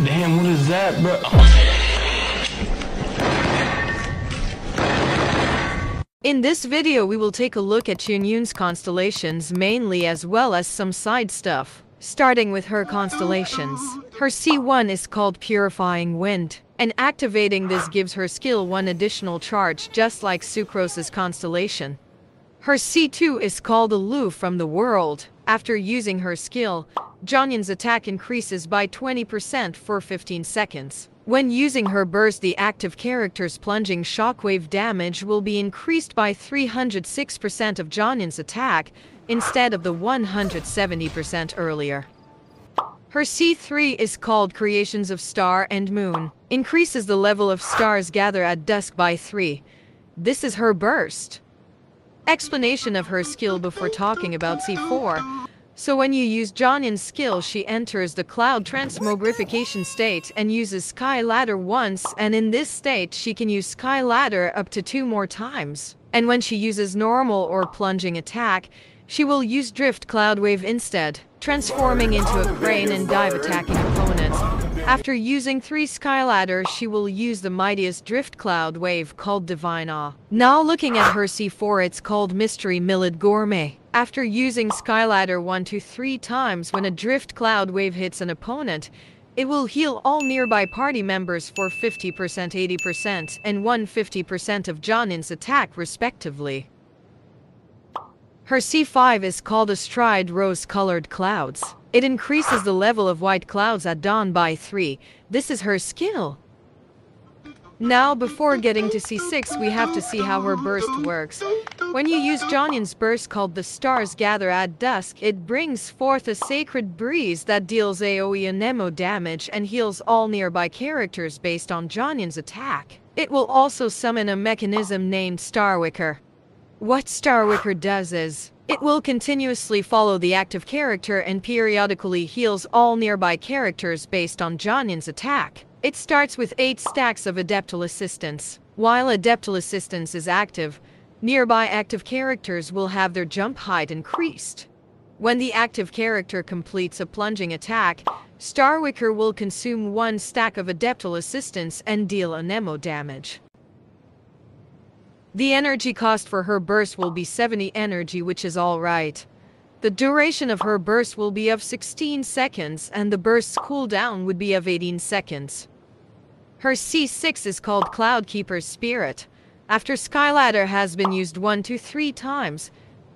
Damn, what is that, bro? In this video we will take a look at Xianyun's constellations mainly as well as some side stuff. Starting with her constellations. Her C1 is called Purifying Wind, and activating this gives her skill 1 additional charge just like Sucrose's constellation. Her C2 is called Aloof from the World. After using her skill, Xianyun's attack increases by 20% for 15 seconds. When using her burst, the active character's plunging shockwave damage will be increased by 306% of Xianyun's attack instead of the 170% earlier. Her C3 is called Creations of Star and Moon. Increases the level of stars gather at dusk by 3. This is her burst. Explanation of her skill before talking about C4. So when you use Xianyun's skill, she enters the cloud transmogrification state and uses Sky Ladder once, and in this state she can use Sky Ladder up to 2 more times. And when she uses normal or plunging attack, she will use Drift Cloud Wave instead, transforming into a crane and dive attacking opponents. After using 3 Sky Ladder, she will use the mightiest Drift Cloud Wave called Divine Awe. Now looking at her C4, it's called Mystery Milled Gourmet. After using Sky Ladder 1 to 3 times, when a Drift Cloud Wave hits an opponent, it will heal all nearby party members for 50%, 80%, and 150% of Xianyun's attack respectively. Her C5 is called Astride Rose-Colored Clouds. It increases the level of white clouds at dawn by 3. This is her skill. Now, before getting to C6, we have to see how her burst works. When you use Xianyun's burst called The Stars Gather at Dusk, it brings forth a sacred breeze that deals AoE Anemo damage and heals all nearby characters based on Xianyun's attack. It will also summon a mechanism named Starwicker. What Starwicker does is, it will continuously follow the active character and periodically heals all nearby characters based on Xianyun's attack. It starts with 8 stacks of Adeptal Assistance. While Adeptal Assistance is active, nearby active characters will have their jump height increased. When the active character completes a plunging attack, Starwicker will consume 1 stack of Adeptal Assistance and deal Anemo damage. The energy cost for her burst will be 70 energy, which is alright. The duration of her burst will be of 16 seconds and the burst's cooldown would be of 18 seconds. Her C6 is called Cloudkeeper's Spirit. After Sky Ladder has been used 1 to 3 times,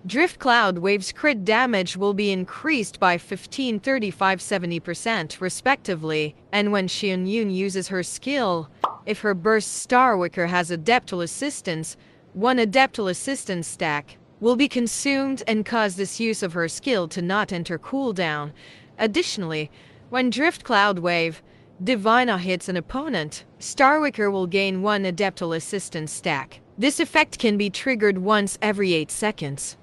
Drift Cloud Wave's crit damage will be increased by 15, 35, 70% respectively, and when Xianyun uses her skill, if her burst Starwicker has Adeptal Assistance, 1 Adeptal Assistance stack will be consumed and cause this use of her skill to not enter cooldown. Additionally, when Drift Cloud Wave Divina hits an opponent, Starwicker will gain 1 Adeptal Assistance stack. This effect can be triggered once every 8 seconds.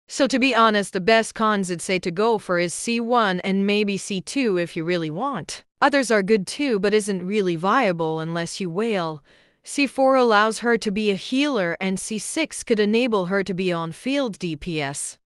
So to be honest, the best cons I'd say to go for is C1 and maybe C2 if you really want. Others are good too, but isn't really viable unless you wail. C4 allows her to be a healer and C6 could enable her to be on field DPS.